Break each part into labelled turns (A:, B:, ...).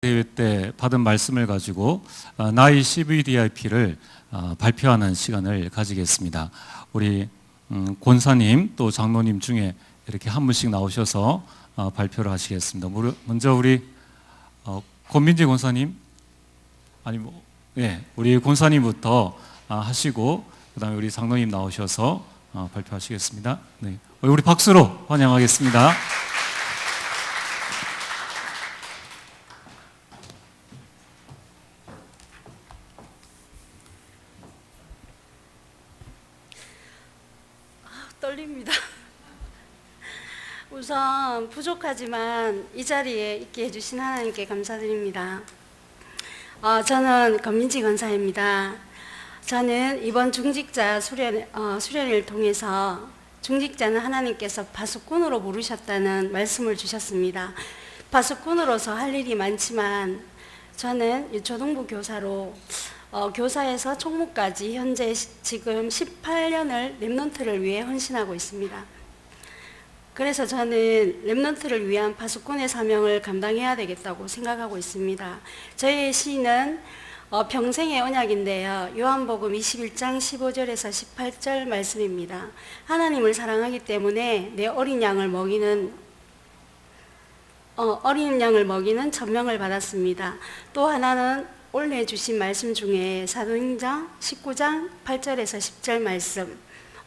A: 대회 때 받은 말씀을 가지고 나의 CVDIP를 발표하는 시간을 가지겠습니다. 우리 권사님 또 장로님 중에 이렇게 한 분씩 나오셔서 발표를 하시겠습니다. 먼저 우리 권민재 권사님, 우리 권사님부터 하시고 그다음에 우리 장로님 나오셔서 발표하시겠습니다. 네, 우리 박수로 환영하겠습니다.
B: 떨립니다. 우선 부족하지만 이 자리에 있게 해주신 하나님께 감사드립니다. 저는 권민지 권사입니다. 저는 이번 중직자 수련을 통해서 중직자는 하나님께서 파수꾼으로 부르셨다는 말씀을 주셨습니다. 파수꾼으로서 할 일이 많지만 저는 유초등부 교사로 교사에서 총무까지 현재 지금 18년을 랩넌트를 위해 헌신하고 있습니다. 그래서 저는 랩넌트를 위한 파수꾼의 사명을 감당해야 되겠다고 생각하고 있습니다. 저의 시는 평생의 언약인데요. 요한복음 21장 15절에서 18절 말씀입니다. 하나님을 사랑하기 때문에 내 어린 양을 먹이는 천명을 받았습니다. 또 하나는 올해 주신 말씀 중에 사도행전 19장 8절에서 10절 말씀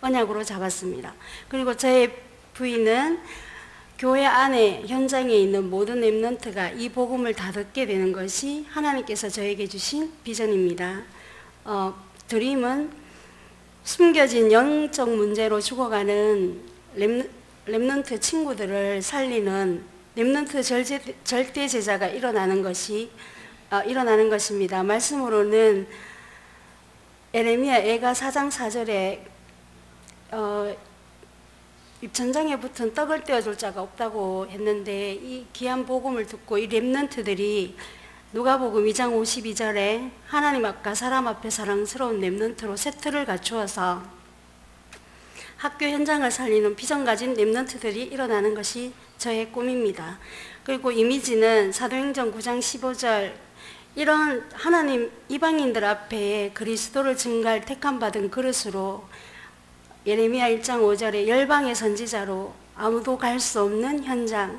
B: 언약으로 잡았습니다. 그리고 저의 부인은 교회 안에 현장에 있는 모든 랩넌트가 이 복음을 다 듣게 되는 것이 하나님께서 저에게 주신 비전입니다. 드림은 숨겨진 영적 문제로 죽어가는 랩넌트 친구들을 살리는 랩넌트 절대 제자가 일어나는 것입니다. 말씀으로는 에레미야 애가 4장 4절에 입천장에 붙은 떡을 떼어줄 자가 없다고 했는데 이 귀한 복음을 듣고 이 랩넌트들이 누가복음 2장 52절에 하나님 앞과 사람 앞에 사랑스러운 랩넌트로 세트를 갖추어서 학교 현장을 살리는 비전 가진 랩넌트들이 일어나는 것이 저의 꿈입니다. 그리고 이미지는 사도행전 9장 15절 이런 하나님 이방인들 앞에 그리스도를 증거할 택함받은 그릇으로 예레미야 1장 5절에 열방의 선지자로 아무도 갈 수 없는 현장에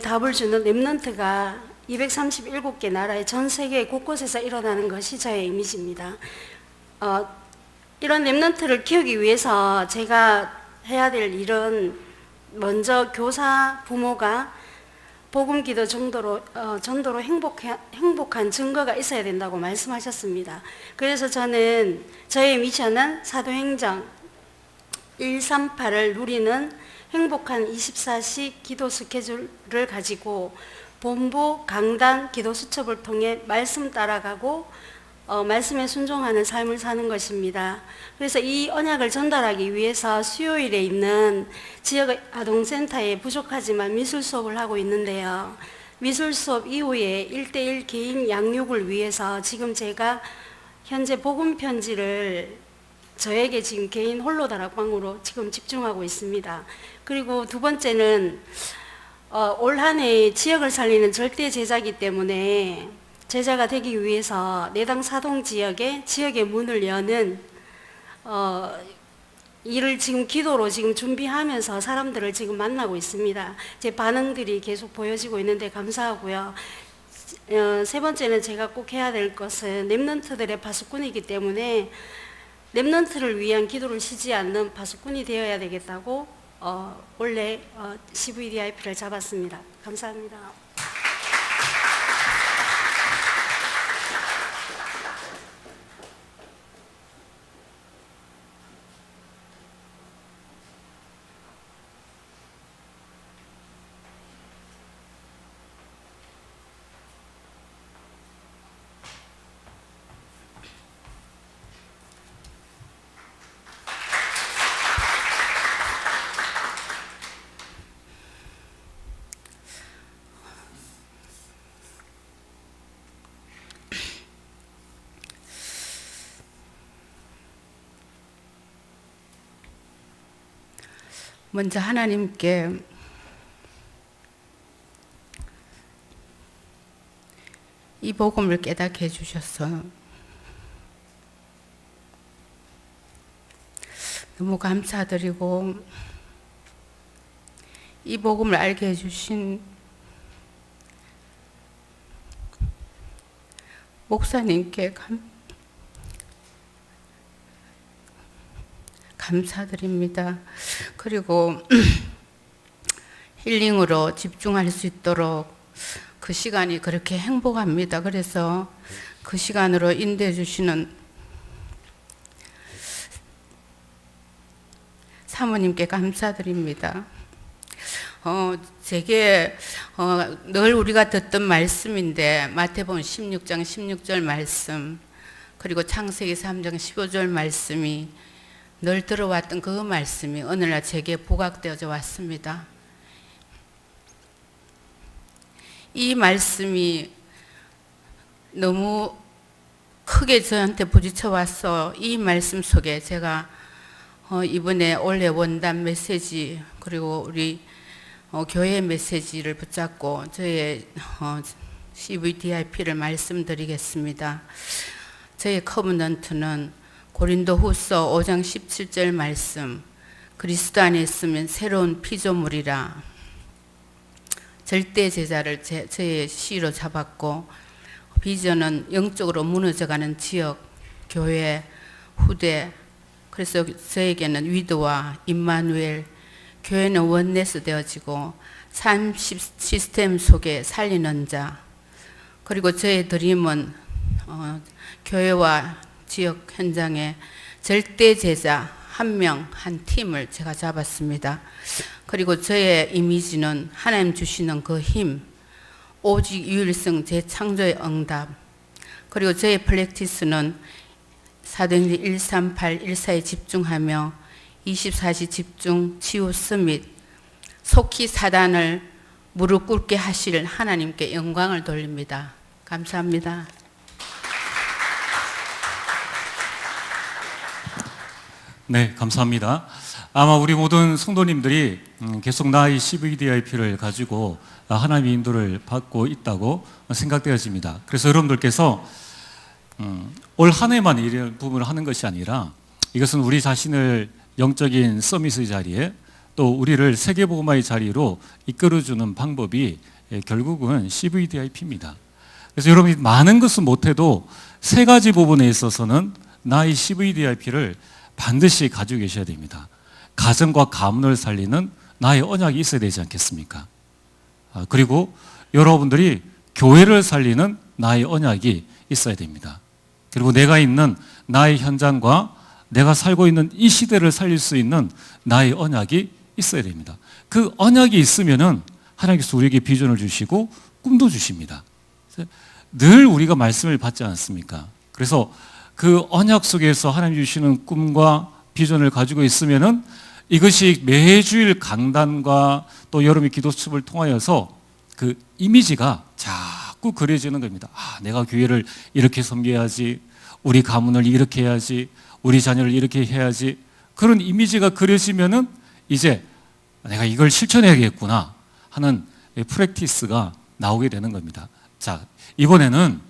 B: 답을 주는 랩넌트가 237개 나라의 전 세계 곳곳에서 일어나는 것이 저의 이미지입니다. 이런 랩넌트를 키우기 위해서 제가 해야 될 일은 먼저 교사, 부모가 복음기도 전도로 행복한 증거가 있어야 된다고 말씀하셨습니다. 그래서 저의 미션은 사도행전 138을 누리는 행복한 24시 기도 스케줄을 가지고 본부, 강단, 기도 수첩을 통해 말씀 따라가고 말씀에 순종하는 삶을 사는 것입니다. 그래서 이 언약을 전달하기 위해서 수요일에 있는 지역 아동센터에 부족하지만 미술 수업을 하고 있는데요. 미술 수업 이후에 1대1 개인 양육을 위해서 지금 제가 현재 복음 편지를 저에게 지금 개인 홀로 다락방으로 지금 집중하고 있습니다. 그리고 두 번째는 올 한 해 지역을 살리는 절대 제자이기 때문에 제자가 되기 위해서 내당 사동 지역의 문을 여는 일을 지금 기도로 지금 준비하면서 사람들을 지금 만나고 있습니다. 제 반응들이 계속 보여지고 있는데 감사하고요. 세 번째는 제가 꼭 해야 될 것은 랩넌트들의 파수꾼이기 때문에 랩넌트를 위한 기도를 쉬지 않는 파수꾼이 되어야 되겠다고 원래 CVDIP를 잡았습니다. 감사합니다.
C: 먼저 하나님께 이 복음을 깨닫게 해주셔서 너무 감사드리고, 이 복음을 알게 해주신 목사님께 감사드립니다. 그리고 힐링으로 집중할 수 있도록 그 시간이 그렇게 행복합니다. 그래서 그 시간으로 인도해 주시는 사모님께 감사드립니다. 제게 늘 우리가 듣던 말씀인데, 마태복음 16장 16절 말씀, 그리고 창세기 3장 15절 말씀이 늘 들어왔던 그 말씀이 오늘날 제게 부각되어져 왔습니다. 이 말씀이 너무 크게 저한테 부딪혀 와서 이 말씀 속에 제가 이번에 올해 원단 메시지, 그리고 우리 교회 메시지를 붙잡고 저의 CVDIP를 말씀드리겠습니다. 저의 커버넌트는 고린도후서 5장 17절 말씀, 그리스도 안에 있으면 새로운 피조물이라, 절대 제자를 저의 시로 잡았고, 비전은 영적으로 무너져가는 지역, 교회, 후대, 그래서 저에게는 위도와 임마누엘, 교회는 원네스 되어지고 삶 시스템 속에 살리는 자, 그리고 저의 드림은 교회와 지역 현장에 절대 제자 한 명, 한 팀을 제가 잡았습니다. 그리고 저의 이미지는 하나님 주시는 그 힘, 오직 유일성 재창조의 응답, 그리고 저의 프랙티스는 사도행전 138, 1사에 집중하며 24시 집중, 치유 스밋, 속히 사단을 무릎 꿇게 하실 하나님께 영광을 돌립니다. 감사합니다.
A: 네, 감사합니다. 아마 우리 모든 성도님들이 계속 나의 CVDIP를 가지고 하나님의 인도를 받고 있다고 생각되어집니다. 그래서 여러분들께서 올 한 해만 이런 부분을 하는 것이 아니라, 이것은 우리 자신을 영적인 서밋의 자리에, 또 우리를 세계복음화의 자리로 이끌어주는 방법이 결국은 CVDIP입니다. 그래서 여러분이 많은 것은 못해도 세 가지 부분에 있어서는 나의 CVDIP를 반드시 가지고 계셔야 됩니다. 가정과 가문을 살리는 나의 언약이 있어야 되지 않겠습니까? 그리고 여러분들이 교회를 살리는 나의 언약이 있어야 됩니다. 그리고 내가 있는 나의 현장과 내가 살고 있는 이 시대를 살릴 수 있는 나의 언약이 있어야 됩니다. 그 언약이 있으면은 하나님께서 우리에게 비전을 주시고 꿈도 주십니다. 늘 우리가 말씀을 받지 않습니까? 그래서 그 언약 속에서 하나님 주시는 꿈과 비전을 가지고 있으면은 이것이 매주일 강단과 또 여러분의 기도수업을 통하여서 그 이미지가 자꾸 그려지는 겁니다. 내가 교회를 이렇게 섬겨야지, 우리 가문을 이렇게 해야지, 우리 자녀를 이렇게 해야지, 그런 이미지가 그려지면은 이제 내가 이걸 실천해야겠구나 하는 프랙티스가 나오게 되는 겁니다. 자, 이번에는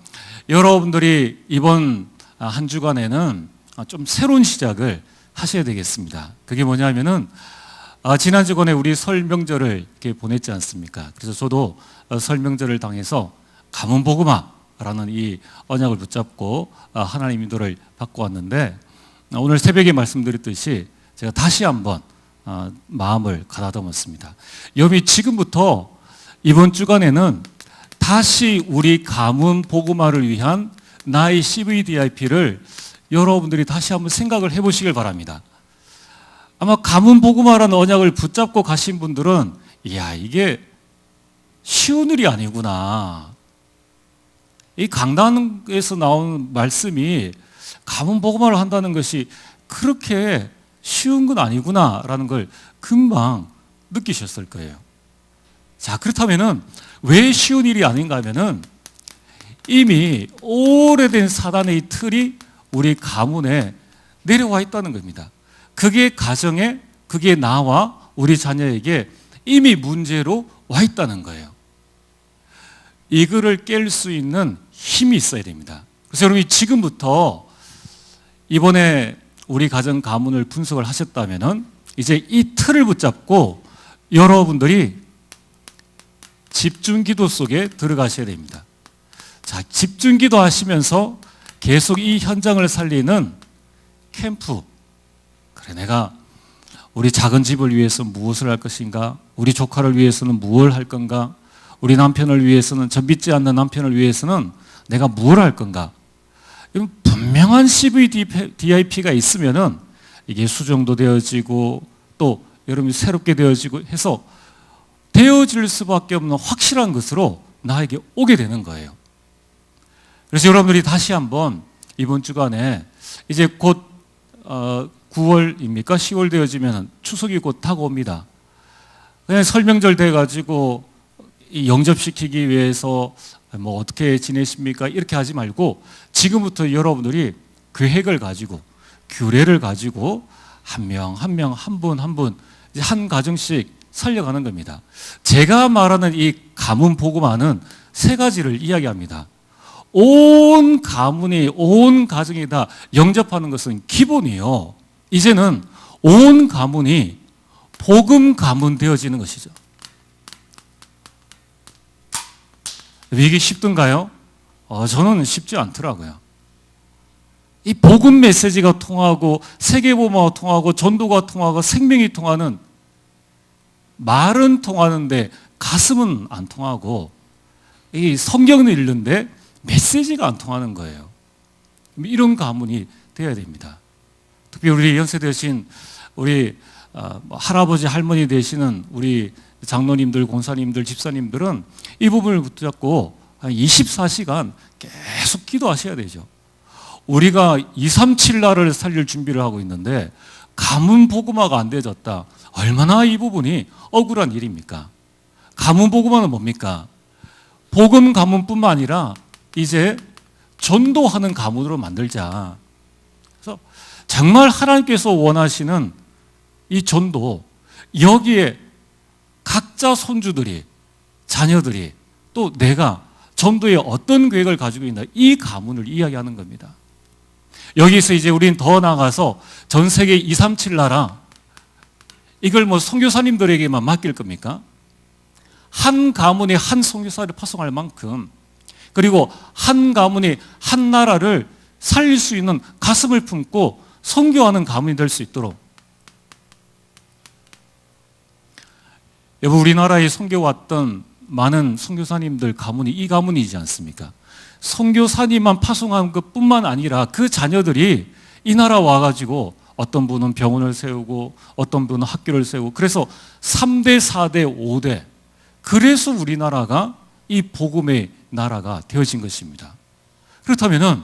A: 여러분들이 이번 한 주간에는 좀 새로운 시작을 하셔야 되겠습니다. 그게 뭐냐면은 지난 주간에 우리 설 명절을 이렇게 보냈지 않습니까? 그래서 저도 설 명절을 당해서 가문 복음화라는 이 언약을 붙잡고 하나님 인도를 받고 왔는데, 오늘 새벽에 말씀드렸듯이 제가 다시 한번 마음을 가다듬었습니다. 여러분이 지금부터 이번 주간에는 다시 우리 가문 복음화를 위한 나의 CVDIP를 여러분들이 다시 한번 생각을 해보시길 바랍니다. 아마 가문 복음화라는 언약을 붙잡고 가신 분들은 이야, 이게 쉬운 일이 아니구나. 이 강단에서 나온 말씀이 가문 복음화를 한다는 것이 그렇게 쉬운 건 아니구나라는 걸 금방 느끼셨을 거예요. 자, 그렇다면은 왜 쉬운 일이 아닌가 하면은 이미 오래된 사단의 틀이 우리 가문에 내려와 있다는 겁니다. 그게 가정에, 그게 나와 우리 자녀에게 이미 문제로 와 있다는 거예요. 이거를 깰 수 있는 힘이 있어야 됩니다. 그래서 여러분이 지금부터 이번에 우리 가정 가문을 분석을 하셨다면은 이제 이 틀을 붙잡고 여러분들이 집중기도 속에 들어가셔야 됩니다. 자, 집중기도 하시면서 계속 이 현장을 살리는 캠프. 그래, 내가 우리 작은 집을 위해서 무엇을 할 것인가? 우리 조카를 위해서는 무엇을 할 건가? 우리 남편을 위해서는, 저 믿지 않는 남편을 위해서는 내가 무엇을 할 건가? 이런 분명한 CVDIP가 있으면은 이게 수정도 되어지고 또 여러분이 새롭게 되어지고 해서 되어질 수밖에 없는 확실한 것으로 나에게 오게 되는 거예요. 그래서 여러분들이 다시 한번 이번 주간에 이제 곧 9월입니까? 10월 되어지면 추석이 곧 다가옵니다. 그냥 설명절 돼가지고 영접시키기 위해서 뭐 어떻게 지내십니까? 이렇게 하지 말고 지금부터 여러분들이 계획을 가지고 규례를 가지고 한 명, 한 명, 한 분, 한 분, 한 가정씩 살려가는 겁니다. 제가 말하는 이 가문 복음화는 세 가지를 이야기합니다. 온 가문이, 온 가정이 다 영접하는 것은 기본이에요. 이제는 온 가문이 복음 가문 되어지는 것이죠. 이게 쉽던가요? 저는 쉽지 않더라고요. 이 복음 메시지가 통하고 세계복음화가 통하고 전도가 통하고 생명이 통하는 말은 통하는데 가슴은 안 통하고 이 성경은 읽는데 메시지가 안 통하는 거예요. 이런 가문이 되어야 됩니다. 특히 우리 연세 되신 우리 할아버지 할머니 되시는 우리 장로님들, 권사님들, 집사님들은 이 부분을 붙잡고 한 24시간 계속 기도하셔야 되죠. 우리가 237 나라를 살릴 준비를 하고 있는데 가문 복음화가 안 되어졌다. 얼마나 이 부분이 억울한 일입니까? 가문 복음화는 뭡니까? 복음 가문뿐만 아니라 이제 전도하는 가문으로 만들자. 그래서 정말 하나님께서 원하시는 이 전도, 여기에 각자 손주들이, 자녀들이 또 내가 전도에 어떤 계획을 가지고 있나, 이 가문을 이야기하는 겁니다. 여기서 이제 우리는 더 나아가서 전 세계 237 나라, 이걸 뭐 선교사님들에게만 맡길 겁니까? 한 가문이 한 선교사를 파송할 만큼, 그리고 한 가문이 한 나라를 살릴 수 있는 가슴을 품고 선교하는 가문이 될 수 있도록. 여러분, 우리나라에 선교왔던 많은 선교사님들 가문이 이 가문이지 않습니까? 선교사님만 파송한 것뿐만 아니라 그 자녀들이 이 나라 와가지고 어떤 분은 병원을 세우고 어떤 분은 학교를 세우고, 그래서 3대, 4대, 5대, 그래서 우리나라가 이 복음의 나라가 되어진 것입니다. 그렇다면은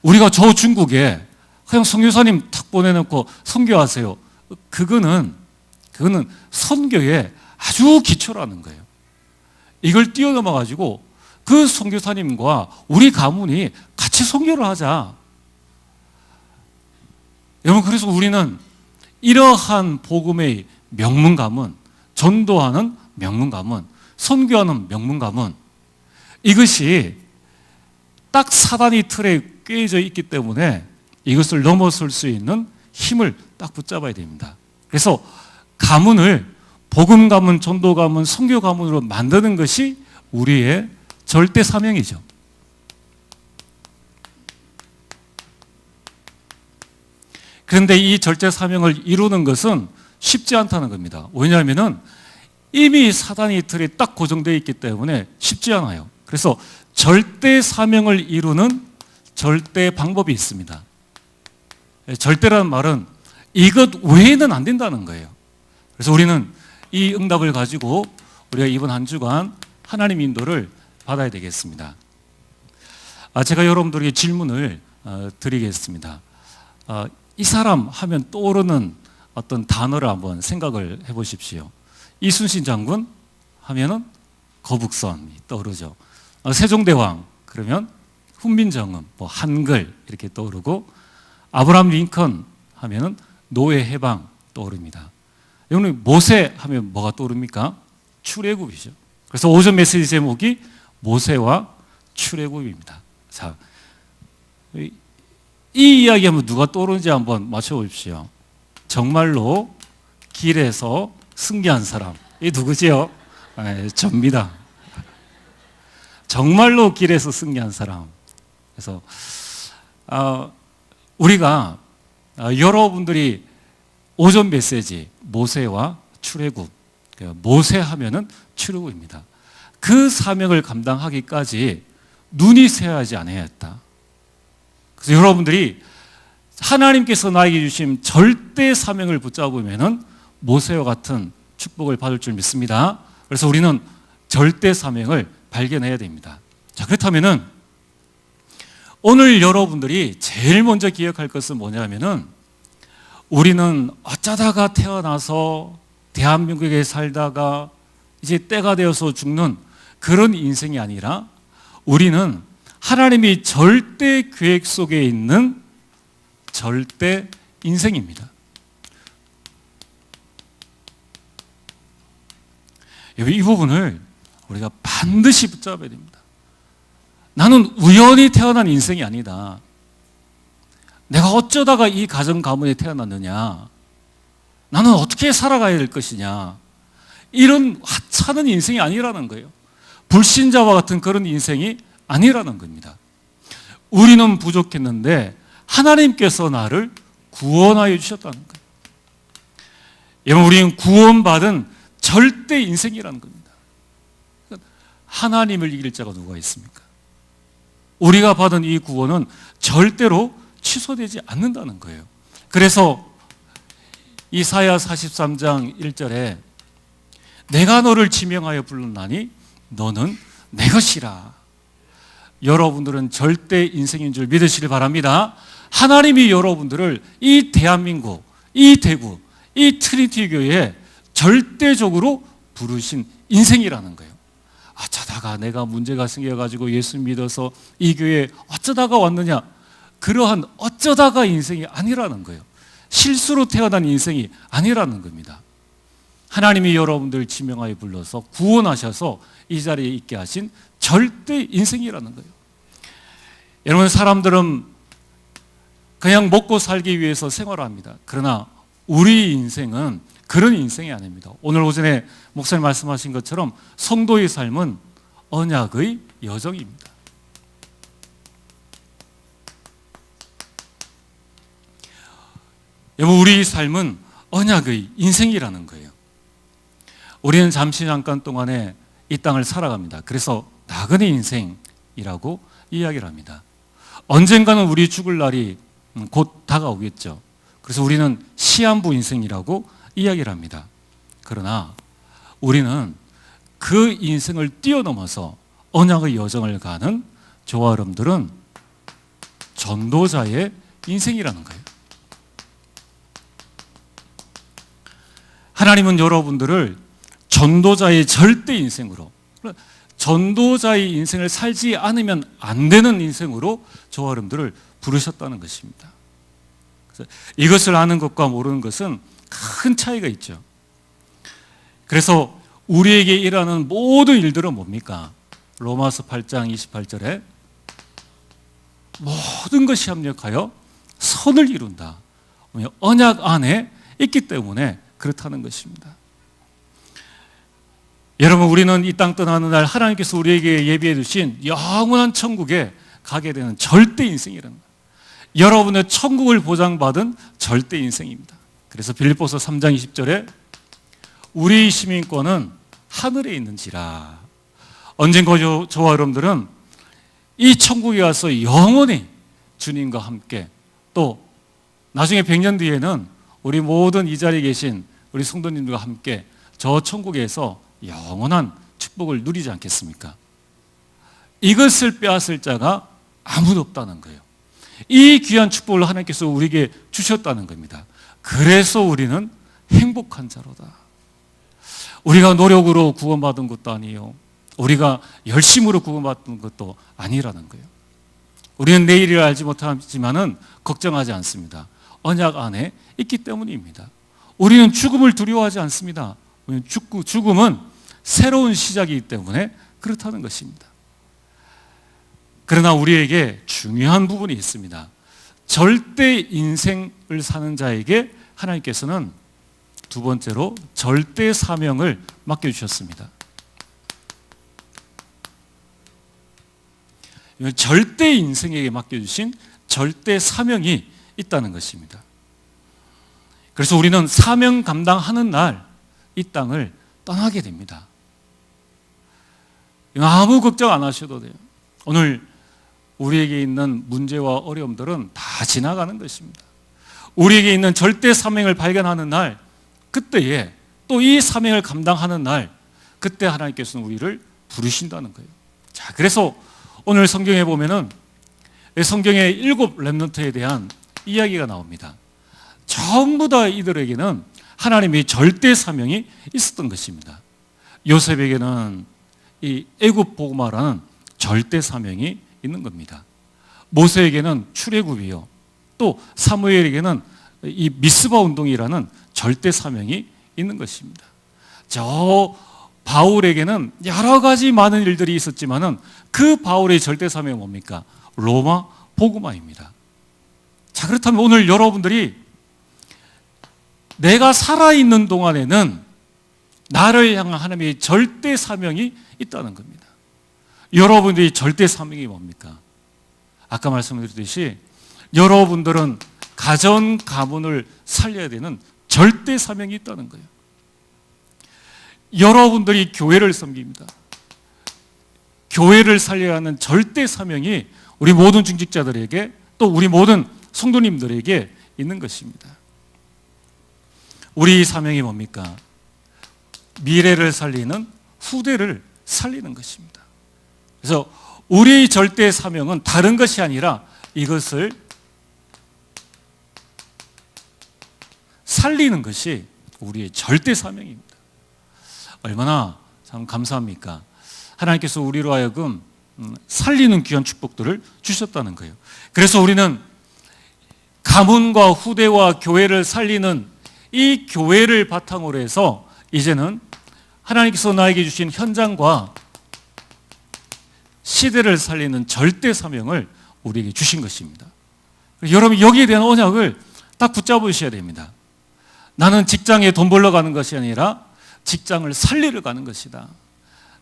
A: 우리가 저 중국에 그냥 선교사님 탁 보내놓고 선교하세요. 그거는 선교의 아주 기초라는 거예요. 이걸 뛰어넘어 가지고 그 선교사님과 우리 가문이 같이 선교를 하자. 여러분, 그래서 우리는 이러한 복음의 명문 가문, 전도하는 명문 가문, 선교하는 명문 가문, 이것이 딱 사단의 틀에 꿰져 있기 때문에 이것을 넘어설 수 있는 힘을 딱 붙잡아야 됩니다. 그래서 가문을 복음 가문, 전도 가문, 선교 가문으로 만드는 것이 우리의 절대 사명이죠. 그런데 이 절대 사명을 이루는 것은 쉽지 않다는 겁니다. 왜냐하면 이미 사단의 틀에 딱 고정되어 있기 때문에 쉽지 않아요. 그래서 절대 사명을 이루는 절대 방법이 있습니다. 절대라는 말은 이것 외에는 안 된다는 거예요. 그래서 우리는 이 응답을 가지고 우리가 이번 한 주간 하나님 인도를 받아야 되겠습니다. 제가 여러분들에게 질문을 드리겠습니다. 이 사람 하면 떠오르는 어떤 단어를 한번 생각을 해보십시오. 이순신 장군 하면은 거북선이 떠오르죠. 세종대왕 그러면 훈민정음, 뭐 한글 이렇게 떠오르고, 아브라함 링컨 하면은 노예 해방 떠오릅니다. 여러분, 모세 하면 뭐가 떠오릅니까? 출애굽이죠. 그래서 오전 메시지 제목이 모세와 출애굽입니다. 자, 이 이야기 하면 누가 떠오르는지 한번 맞춰보십시오. 정말로 길에서 승리한 사람. 이 누구지요? 접니다. 정말로 길에서 승리한 사람. 그래서 우리가 여러분들이 오전 메시지 모세와 출애굽, 모세 하면은 출애굽입니다. 그 사명을 감당하기까지 눈이 새하지 않아야 했다. 그래서 여러분들이 하나님께서 나에게 주신 절대 사명을 붙잡으면은 모세와 같은 축복을 받을 줄 믿습니다. 그래서 우리는 절대 사명을 발견해야 됩니다. 자, 그렇다면은 오늘 여러분들이 제일 먼저 기억할 것은 뭐냐면은 우리는 어쩌다가 태어나서 대한민국에 살다가 이제 때가 되어서 죽는 그런 인생이 아니라 우리는 하나님이 절대 계획 속에 있는 절대 인생입니다. 이 부분을 우리가 반드시 붙잡아야 됩니다. 나는 우연히 태어난 인생이 아니다. 내가 어쩌다가 이 가정 가문에 태어났느냐? 나는 어떻게 살아가야 될 것이냐? 이런 하찮은 인생이 아니라는 거예요. 불신자와 같은 그런 인생이 아니라는 겁니다. 우리는 부족했는데 하나님께서 나를 구원하여 주셨다는 거예요. 여러분, 우리는 구원받은 절대 인생이라는 겁니다. 하나님을 이길 자가 누가 있습니까? 우리가 받은 이 구원은 절대로 취소되지 않는다는 거예요. 그래서 이사야 43장 1절에 내가 너를 지명하여 불렀나니 너는 내 것이라. 여러분들은 절대 인생인 줄 믿으시길 바랍니다. 하나님이 여러분들을 이 대한민국, 이 대구, 이 트리니티 교회에 절대적으로 부르신 인생이라는 거예요. 어쩌다가 내가 문제가 생겨가지고 예수 믿어서 이 교회에 어쩌다가 왔느냐, 그러한 어쩌다가 인생이 아니라는 거예요. 실수로 태어난 인생이 아니라는 겁니다. 하나님이 여러분들 지명하여 불러서 구원하셔서 이 자리에 있게 하신 절대 인생이라는 거예요. 여러분, 사람들은 그냥 먹고 살기 위해서 생활합니다. 그러나 우리 인생은 그런 인생이 아닙니다. 오늘 오전에 목사님 말씀하신 것처럼 성도의 삶은 언약의 여정입니다. 여러분, 우리 삶은 언약의 인생이라는 거예요. 우리는 잠깐 동안에 이 땅을 살아갑니다. 그래서 나그네 인생이라고 이야기를 합니다. 언젠가는 우리 죽을 날이 곧 다가오겠죠. 그래서 우리는 시한부 인생이라고 이야기를 합니다. 그러나 우리는 그 인생을 뛰어넘어서 언약의 여정을 가는 저와 여러분들은 전도자의 인생이라는 거예요. 하나님은 여러분들을 전도자의 절대 인생으로, 전도자의 인생을 살지 않으면 안 되는 인생으로 저와 여러분들을 부르셨다는 것입니다. 그래서 이것을 아는 것과 모르는 것은 큰 차이가 있죠. 그래서 우리에게 일하는 모든 일들은 뭡니까? 로마서 8장 28절에 모든 것이 합력하여 선을 이룬다. 언약 안에 있기 때문에 그렇다는 것입니다. 여러분, 우리는 이 땅 떠나는 날 하나님께서 우리에게 예비해 주신 영원한 천국에 가게 되는 절대 인생이라는 거예요. 여러분의 천국을 보장받은 절대 인생입니다. 그래서 빌립보서 3장 20절에 우리 시민권은 하늘에 있는지라. 언젠가 저와 여러분들은 이 천국에 와서 영원히 주님과 함께, 또 나중에 100년 뒤에는 우리 모든 이 자리에 계신 우리 성도님들과 함께 저 천국에서 영원한 축복을 누리지 않겠습니까? 이것을 빼앗을 자가 아무도 없다는 거예요. 이 귀한 축복을 하나님께서 우리에게 주셨다는 겁니다. 그래서 우리는 행복한 자로다. 우리가 노력으로 구원받은 것도 아니에요. 우리가 열심으로 구원받은 것도 아니라는 거예요. 우리는 내일을 알지 못하지만은 걱정하지 않습니다. 언약 안에 있기 때문입니다. 우리는 죽음을 두려워하지 않습니다. 죽음은 새로운 시작이기 때문에 그렇다는 것입니다. 그러나 우리에게 중요한 부분이 있습니다. 절대 인생을 사는 자에게 하나님께서는 두 번째로 절대 사명을 맡겨주셨습니다. 절대 인생에게 맡겨주신 절대 사명이 있다는 것입니다. 그래서 우리는 사명 감당하는 날 이 땅을 떠나게 됩니다. 아무 걱정 안 하셔도 돼요. 오늘 우리에게 있는 문제와 어려움들은 다 지나가는 것입니다. 우리에게 있는 절대 사명을 발견하는 날, 그때에 또 이 사명을 감당하는 날, 그때 하나님께서는 우리를 부르신다는 거예요. 자, 그래서 오늘 성경에 보면은 성경의 7 렘넌트에 대한 이야기가 나옵니다. 전부 다 이들에게는 하나님의 절대 사명이 있었던 것입니다. 요셉에게는 이 애굽 복음화라는 절대 사명이 있는 겁니다. 모세에게는 출애굽이요, 또 사무엘에게는 이 미스바 운동이라는 절대 사명이 있는 것입니다. 저 바울에게는 여러 가지 많은 일들이 있었지만은 그 바울의 절대 사명은 뭡니까? 로마 복음화입니다. 자, 그렇다면 오늘 여러분들이 내가 살아있는 동안에는 나를 향한 하나님의 절대 사명이 있다는 겁니다. 여러분들이 절대 사명이 뭡니까? 아까 말씀드렸듯이 여러분들은 가정 가문을 살려야 되는 절대 사명이 있다는 거예요. 여러분들이 교회를 섬깁니다. 교회를 살려야 하는 절대 사명이 우리 모든 중직자들에게, 또 우리 모든 성도님들에게 있는 것입니다. 우리 사명이 뭡니까? 미래를 살리는 후대를 살리는 것입니다. 그래서 우리의 절대 사명은 다른 것이 아니라 이것을 살리는 것이 우리의 절대 사명입니다. 얼마나 참 감사합니까? 하나님께서 우리로 하여금 살리는 귀한 축복들을 주셨다는 거예요. 그래서 우리는 가문과 후대와 교회를 살리는 이 교회를 바탕으로 해서 이제는 하나님께서 나에게 주신 현장과 시대를 살리는 절대 사명을 우리에게 주신 것입니다. 여러분, 여기에 대한 언약을 딱 붙잡으셔야 됩니다. 나는 직장에 돈 벌러 가는 것이 아니라 직장을 살리러 가는 것이다.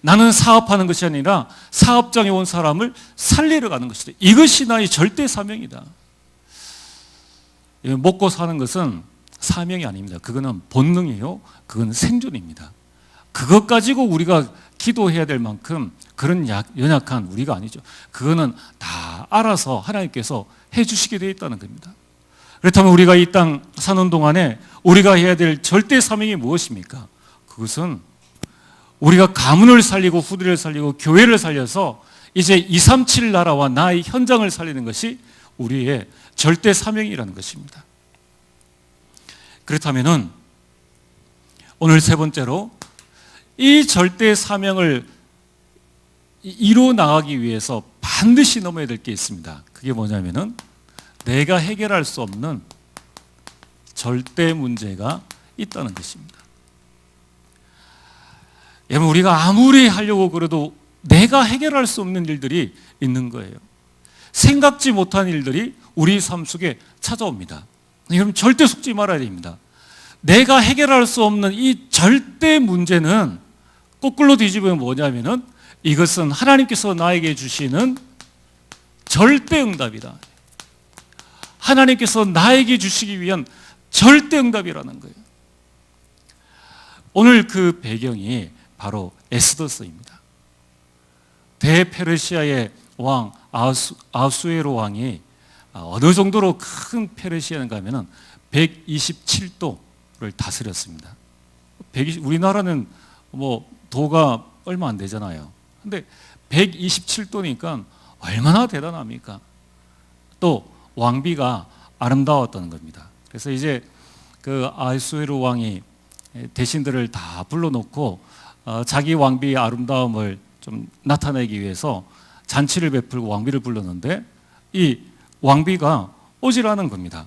A: 나는 사업하는 것이 아니라 사업장에 온 사람을 살리러 가는 것이다. 이것이 나의 절대 사명이다. 먹고 사는 것은 사명이 아닙니다. 그거는 본능이에요. 그건 생존입니다. 그것 가지고 우리가 기도해야 될 만큼 그런 연약한 우리가 아니죠. 그거는 다 알아서 하나님께서 해주시게 되어 있다는 겁니다. 그렇다면 우리가 이 땅 사는 동안에 우리가 해야 될 절대 사명이 무엇입니까? 그것은 우리가 가문을 살리고 후대를 살리고 교회를 살려서 이제 237 나라와 나의 현장을 살리는 것이 우리의 절대 사명이라는 것입니다. 그렇다면은 오늘 세 번째로 이 절대 사명을 이루어 나가기 위해서 반드시 넘어야 될 게 있습니다. 그게 뭐냐면은 내가 해결할 수 없는 절대 문제가 있다는 것입니다. 여러분, 우리가 아무리 하려고 그래도 내가 해결할 수 없는 일들이 있는 거예요. 생각지 못한 일들이 우리 삶 속에 찾아옵니다. 여러분, 절대 속지 말아야 됩니다. 내가 해결할 수 없는 이 절대 문제는 거꾸로 뒤집으면 뭐냐면은 이것은 하나님께서 나에게 주시는 절대 응답이다. 하나님께서 나에게 주시기 위한 절대 응답이라는 거예요. 오늘 그 배경이 바로 에스더서입니다. 대페르시아의 왕 아수에로 왕이 어느 정도로 큰 페르시아인가 하면은 127도를 다스렸습니다. 우리나라는 뭐 도가 얼마 안 되잖아요. 근데 127도니까 얼마나 대단합니까? 또 왕비가 아름다웠다는 겁니다. 그래서 이제 그 아수에로 왕이 대신들을 다 불러놓고 자기 왕비의 아름다움을 좀 나타내기 위해서 잔치를 베풀고 왕비를 불렀는데 이 왕비가 오질 않은 겁니다.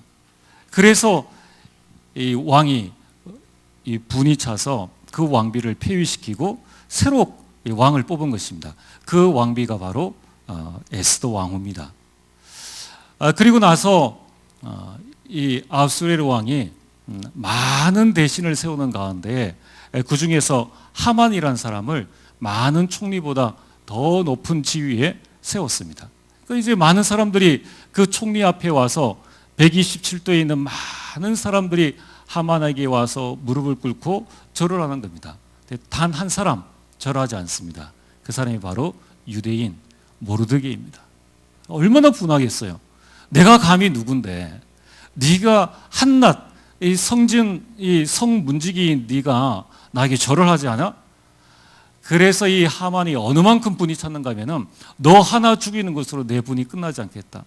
A: 그래서 이 왕이 이 분이 차서 그 왕비를 폐위시키고 새로 이 왕을 뽑은 것입니다. 그 왕비가 바로 에스더 왕후입니다. 그리고 나서 이 아수에르 왕이 많은 대신을 세우는 가운데 그 중에서 하만이라는 사람을 많은 총리보다 더 높은 지위에 세웠습니다. 그러니까 이제 많은 사람들이 그 총리 앞에 와서 127도에 있는 많은 사람들이 하만에게 와서 무릎을 꿇고 절을 하는 겁니다. 단 한 사람 절하지 않습니다. 그 사람이 바로 유대인 모르드게입니다. 얼마나 분하겠어요. 내가 감히 누군데 네가 한낱 이 성진 이 성문지기인 네가 나에게 절을 하지 않아? 그래서 이 하만이 어느 만큼 분이 찼는가 하면은 너 하나 죽이는 것으로 내 분이 끝나지 않겠다.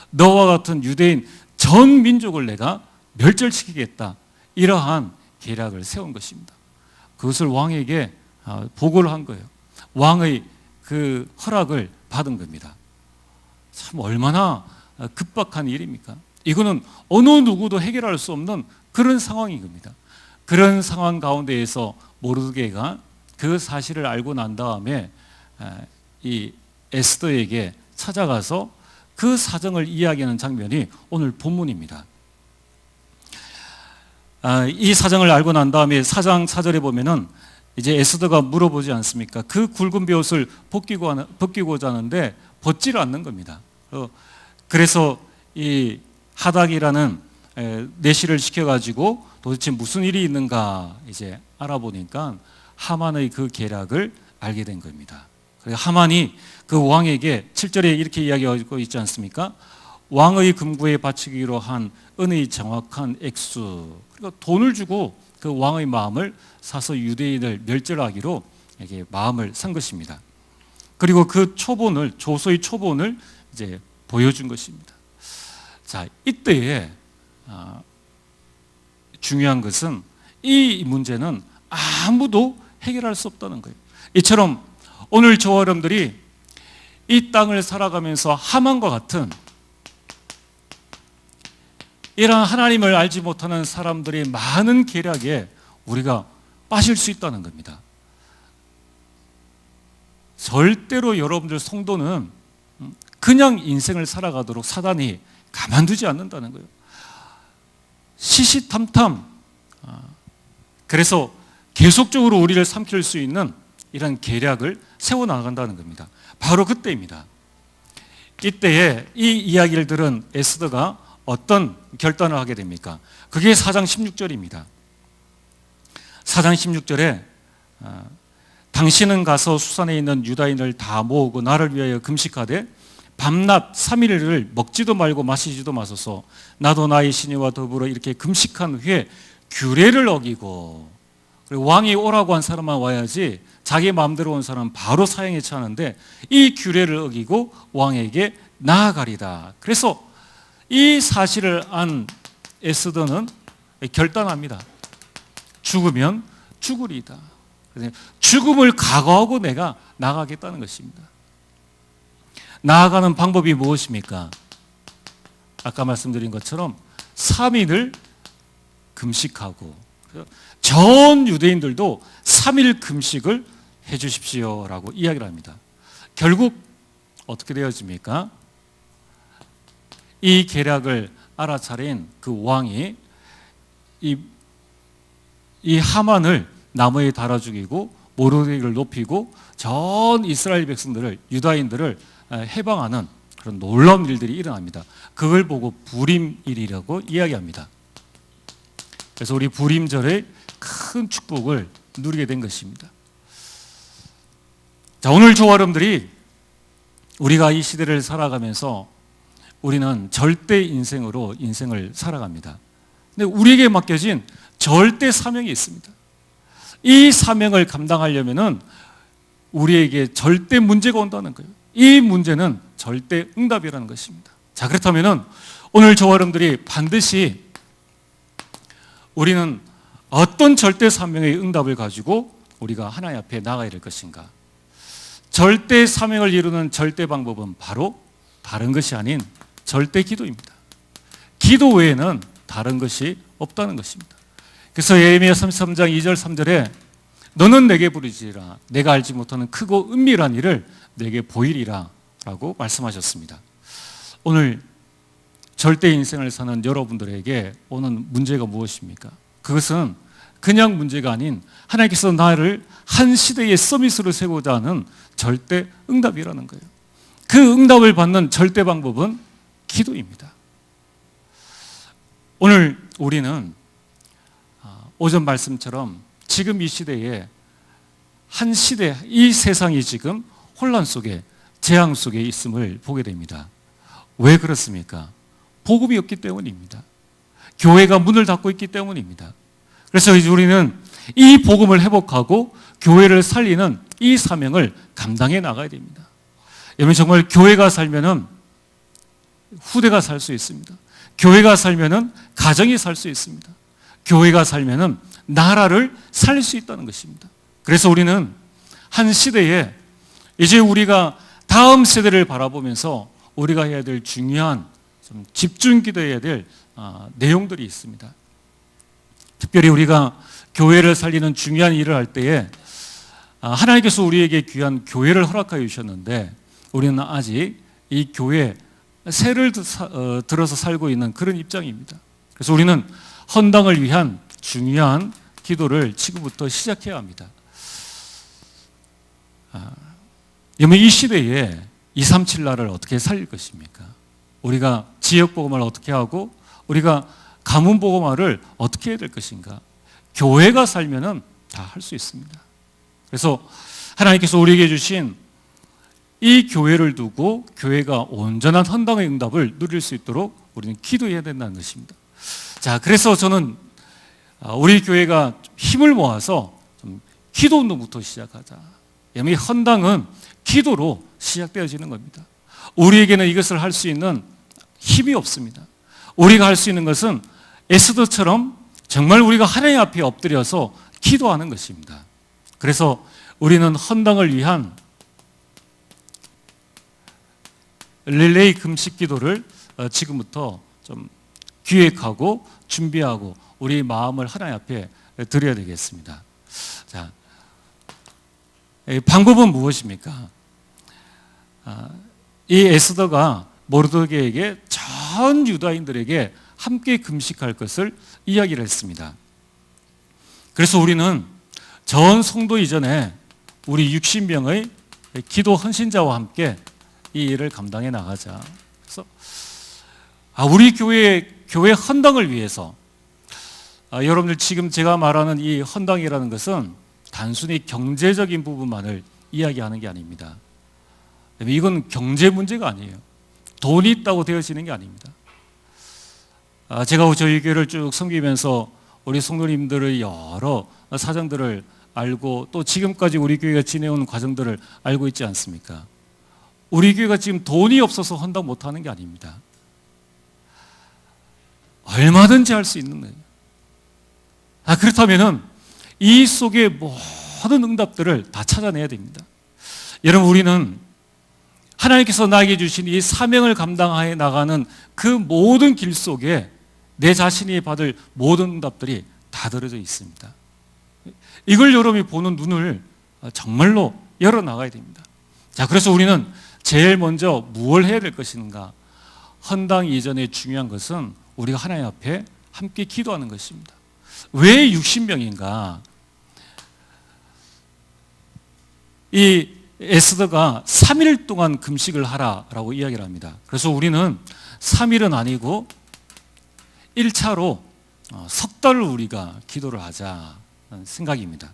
A: 너와 같은 유대인 전 민족을 내가 멸절시키겠다. 이러한 계략을 세운 것입니다. 그것을 왕에게 보고를 한 거예요. 왕의 그 허락을 받은 겁니다. 참 얼마나 급박한 일입니까? 이거는 어느 누구도 해결할 수 없는 그런 상황인 겁니다. 그런 상황 가운데에서 모르드게가 그 사실을 알고 난 다음에 이 에스더에게 찾아가서 그 사정을 이야기하는 장면이 오늘 본문입니다. 이 사정을 알고 난 다음에 4장 4절에 보면은 이제 에스더가 물어보지 않습니까? 그 굵은 베옷을 벗기고자 하는데 벗지를 않는 겁니다. 그래서 이 하닥이라는 내시를 시켜가지고 도대체 무슨 일이 있는가 이제 알아보니까 하만의 그 계략을 알게 된 겁니다. 하만이 그 왕에게 7절에 이렇게 이야기하고 있지 않습니까? 왕의 금고에 바치기로 한 은의 정확한 액수, 그러니까 돈을 주고 그 왕의 마음을 사서 유대인을 멸절하기로 이렇게 마음을 산 것입니다. 그리고 그 초본을, 조서의 초본을 이제 보여준 것입니다. 자, 이때에 중요한 것은 이 문제는 아무도 해결할 수 없다는 거예요. 이처럼 오늘 저와 여러분들이 이 땅을 살아가면서 하만과 같은 이러한 하나님을 알지 못하는 사람들의 많은 계략에 우리가 빠질 수 있다는 겁니다. 절대로 여러분들 성도는 그냥 인생을 살아가도록 사단이 가만두지 않는다는 거예요. 시시탐탐, 그래서 계속적으로 우리를 삼킬 수 있는 이런 계략을 세워나간다는 겁니다. 바로 그때입니다. 이때에 이 이야기를 들은 에스더가 어떤 결단을 하게 됩니까? 그게 4장 16절입니다. 4장 16절에 당신은 가서 수산에 있는 유다인을 다 모으고 나를 위하여 금식하되 밤낮 3일을 먹지도 말고 마시지도 마소서. 나도 나의 신이와 더불어 이렇게 금식한 후에 규례를 어기고, 그리고 왕이 오라고 한 사람만 와야지 자기 마음대로 온 사람은 바로 사형에 처하는데 이 규례를 어기고 왕에게 나아가리다. 그래서 이 사실을 안 에스더는 결단합니다. 죽으면 죽으리이다. 죽음을 각오하고 내가 나가겠다는 것입니다. 나아가는 방법이 무엇입니까? 아까 말씀드린 것처럼 3일을 금식하고, 전 유대인들도 3일 금식을 해 주십시오라고 이야기를 합니다. 결국 어떻게 되어집니까? 이 계략을 알아차린 그 왕이 이 하만을 나무에 달아 죽이고 모르드게를 높이고 전 이스라엘 백성들을, 유다인들을 해방하는 그런 놀라운 일들이 일어납니다. 그걸 보고 부림일이라고 이야기합니다. 그래서 우리 부림절의 큰 축복을 누리게 된 것입니다. 자, 오늘 저와 여러분들이 우리가 이 시대를 살아가면서 우리는 절대 인생으로 인생을 살아갑니다. 근데 우리에게 맡겨진 절대 사명이 있습니다. 이 사명을 감당하려면은 우리에게 절대 문제가 온다는 거예요. 이 문제는 절대 응답이라는 것입니다. 자, 그렇다면은 오늘 저와 여러분들이 반드시 우리는 어떤 절대 사명의 응답을 가지고 우리가 하나님 앞에 나가야 될 것인가? 절대 사명을 이루는 절대 방법은 바로 다른 것이 아닌 절대 기도입니다. 기도 외에는 다른 것이 없다는 것입니다. 그래서 예레미야 33장 2절 3절에 너는 내게 부르지라 내가 알지 못하는 크고 은밀한 일을 내게 보이리라 라고 말씀하셨습니다. 오늘 절대 인생을 사는 여러분들에게 오는 문제가 무엇입니까? 그것은 그냥 문제가 아닌 하나님께서 나를 한 시대의 서밋으로 세우고자 하는 절대 응답이라는 거예요. 그 응답을 받는 절대 방법은 기도입니다. 오늘 우리는 오전 말씀처럼 지금 이 시대에 한 시대, 이 세상이 지금 혼란 속에, 재앙 속에 있음을 보게 됩니다. 왜 그렇습니까? 복음이 없기 때문입니다. 교회가 문을 닫고 있기 때문입니다. 그래서 이제 우리는 이 복음을 회복하고 교회를 살리는 이 사명을 감당해 나가야 됩니다. 여러분, 정말 교회가 살면은 후대가 살 수 있습니다. 교회가 살면은 가정이 살 수 있습니다. 교회가 살면은 나라를 살릴 수 있다는 것입니다. 그래서 우리는 한 시대에 이제 우리가 다음 세대를 바라보면서 우리가 해야 될 중요한 좀 집중 기도해야 될 내용들이 있습니다. 특별히 우리가 교회를 살리는 중요한 일을 할 때에 하나님께서 우리에게 귀한 교회를 허락하여 주셨는데 우리는 아직 이 교회 새를 들어서 살고 있는 그런 입장입니다. 그래서 우리는 헌당을 위한 중요한 기도를 지금부터 시작해야 합니다. 여러분, 이 시대에 237 나라를 어떻게 살릴 것입니까? 우리가 지역복음화를 어떻게 하고 우리가 가문복음화를 어떻게 해야 될 것인가? 교회가 살면은 다 할 수 있습니다. 그래서 하나님께서 우리에게 주신 이 교회를 두고 교회가 온전한 헌당의 응답을 누릴 수 있도록 우리는 기도해야 된다는 것입니다. 자, 그래서 저는 우리 교회가 힘을 모아서 좀 기도 운동부터 시작하자. 이 헌당은 기도로 시작되어지는 겁니다. 우리에게는 이것을 할 수 있는 힘이 없습니다. 우리가 할 수 있는 것은 에스더처럼 정말 우리가 하나님 앞에 엎드려서 기도하는 것입니다. 그래서 우리는 헌당을 위한 릴레이 금식 기도를 지금부터 좀 기획하고 준비하고 우리 마음을 하나님 앞에 드려야 되겠습니다. 자, 방법은 무엇입니까? 이 에스더가 모르드게에게 전 유다인들에게 함께 금식할 것을 이야기를 했습니다. 그래서 우리는 전 성도 이전에 우리 60명의 기도 헌신자와 함께 이 일을 감당해 나가자. 그래서 우리 교회 헌당을 위해서 여러분들 지금 제가 말하는 이 헌당이라는 것은 단순히 경제적인 부분만을 이야기하는 게 아닙니다. 이건 경제 문제가 아니에요. 돈이 있다고 되어지는 게 아닙니다. 제가 저희 교회를 쭉 섬기면서 우리 성도님들의 여러 사정들을 알고 또 지금까지 우리 교회가 지내온 과정들을 알고 있지 않습니까? 우리 교회가 지금 돈이 없어서 헌당 못하는 게 아닙니다. 얼마든지 할 수 있는 거예요. 그렇다면 이 속에 모든 응답들을 다 찾아내야 됩니다. 여러분, 우리는 하나님께서 나에게 주신 이 사명을 감당하여 나가는 그 모든 길 속에 내 자신이 받을 모든 응답들이 다 들어져 있습니다. 이걸 여러분이 보는 눈을 정말로 열어나가야 됩니다. 자, 그래서 우리는 제일 먼저 무엇을 해야 될 것인가? 헌당 이전에 중요한 것은 우리가 하나님 앞에 함께 기도하는 것입니다. 왜 60명인가? 이 에스더가 3일 동안 금식을 하라라고 이야기를 합니다. 그래서 우리는 3일은 아니고 1차로 석 달을 우리가 기도를 하자는 생각입니다.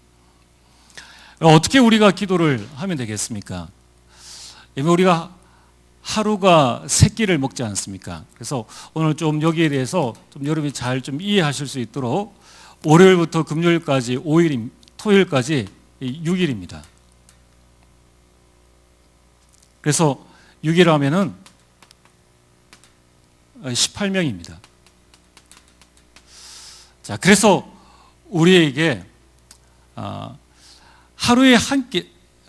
A: 어떻게 우리가 기도를 하면 되겠습니까? 우리가 하루가 3끼를 먹지 않습니까? 그래서 오늘 좀 여기에 대해서 좀 여러분이 잘 좀 이해하실 수 있도록 월요일부터 금요일까지 5일, 토요일까지 6일입니다. 그래서 6일 하면은 18명입니다. 자, 그래서 우리에게 하루에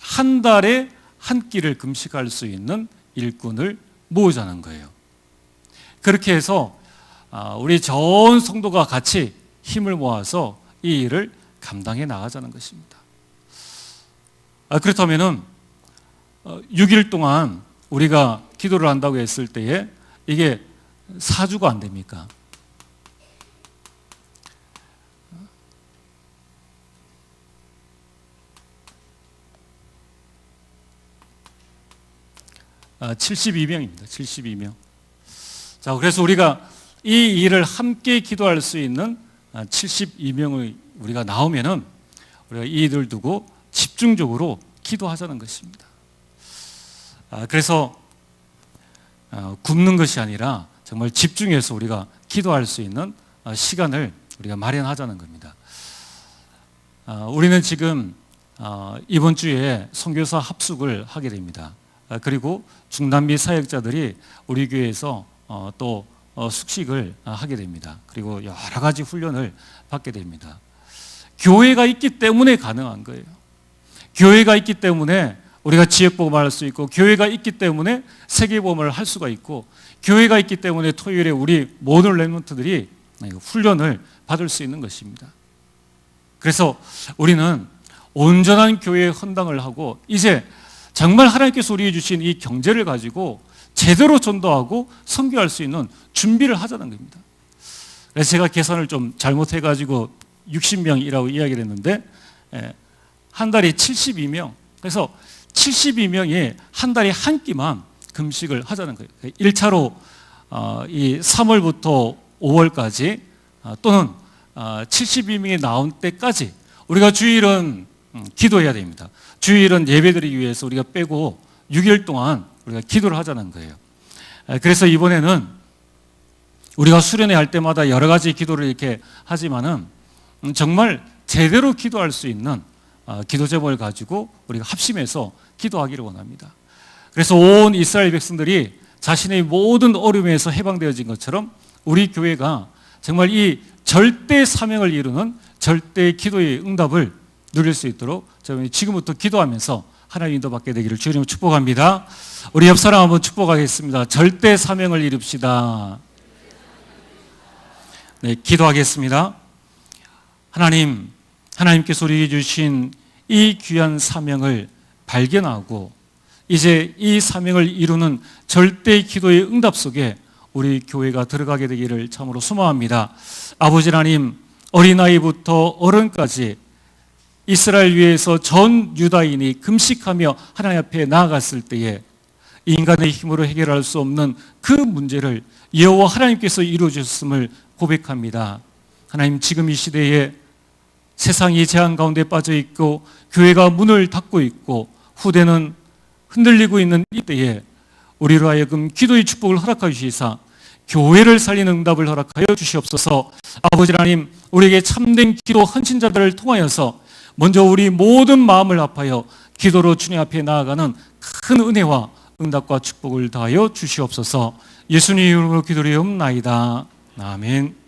A: 한 달에 한 끼를 금식할 수 있는 일꾼을 모으자는 거예요. 그렇게 해서 우리 전 성도가 같이 힘을 모아서 이 일을 감당해 나가자는 것입니다. 그렇다면은 6일 동안 우리가 기도를 한다고 했을 때에 이게 사주가 안 됩니까? 아, 72명입니다. 72명. 자, 그래서 우리가 이 일을 함께 기도할 수 있는 72명의 우리가 나오면은 우리가 이 일을 두고 집중적으로 기도하자는 것입니다. 그래서 굶는 것이 아니라 정말 집중해서 우리가 기도할 수 있는 시간을 우리가 마련하자는 겁니다. 우리는 지금 이번 주에 선교사 합숙을 하게 됩니다. 그리고 중남미 사역자들이 우리 교회에서 또 숙식을 하게 됩니다. 그리고 여러 가지 훈련을 받게 됩니다. 교회가 있기 때문에 가능한 거예요. 교회가 있기 때문에 우리가 지역복음을 할 수 있고, 교회가 있기 때문에 세계복음을 할 수가 있고, 교회가 있기 때문에 토요일에 우리 모든 렘넌트들이 훈련을 받을 수 있는 것입니다. 그래서 우리는 온전한 교회의 헌당을 하고 이제 정말 하나님께서 우리에게 주신 이 경제를 가지고 제대로 전도하고 선교할 수 있는 준비를 하자는 겁니다. 그래서 제가 계산을 좀 잘못해가지고 60명이라고 이야기를 했는데 한 달에 72명. 그래서 72명이 한 달에 한 끼만 금식을 하자는 거예요. 1차로 이 3월부터 5월까지 또는 72명이 나온 때까지 우리가 주일은 기도해야 됩니다. 주일은 예배드리기 위해서 우리가 빼고 6일 동안 우리가 기도를 하자는 거예요. 그래서 이번에는 우리가 수련회 할 때마다 여러 가지 기도를 이렇게 하지만은 정말 제대로 기도할 수 있는 기도 제목을 가지고 우리가 합심해서 기도하기를 원합니다. 그래서 온 이스라엘 백성들이 자신의 모든 어려움에서 해방되어진 것처럼 우리 교회가 정말 이 절대 사명을 이루는 절대 기도의 응답을 누릴 수 있도록 저희는 지금부터 기도하면서 하나님 인도받게 되기를 주님으로 축복합니다. 우리 옆 사람 한번 축복하겠습니다. 절대 사명을 이룹시다. 네, 기도하겠습니다. 하나님께서 우리에게 주신 이 귀한 사명을 발견하고 이제 이 사명을 이루는 절대 기도의 응답 속에 우리 교회가 들어가게 되기를 참으로 소망합니다. 아버지 하나님, 어린아이부터 어른까지 이스라엘 위에서 전 유다인이 금식하며 하나님 앞에 나아갔을 때에 인간의 힘으로 해결할 수 없는 그 문제를 여호와 하나님께서 이루어 주셨음을 고백합니다. 하나님, 지금 이 시대에 세상이 재앙 가운데 빠져 있고 교회가 문을 닫고 있고 후대는 흔들리고 있는 이때에 우리로 하여금 기도의 축복을 허락하여 주시사 교회를 살리는 응답을 허락하여 주시옵소서. 아버지 하나님, 우리에게 참된 기도 헌신자들을 통하여서 먼저 우리 모든 마음을 합하여 기도로 주님 앞에 나아가는 큰 은혜와 응답과 축복을 다하여 주시옵소서. 예수님 이름으로 기도드리옵나이다. 아멘.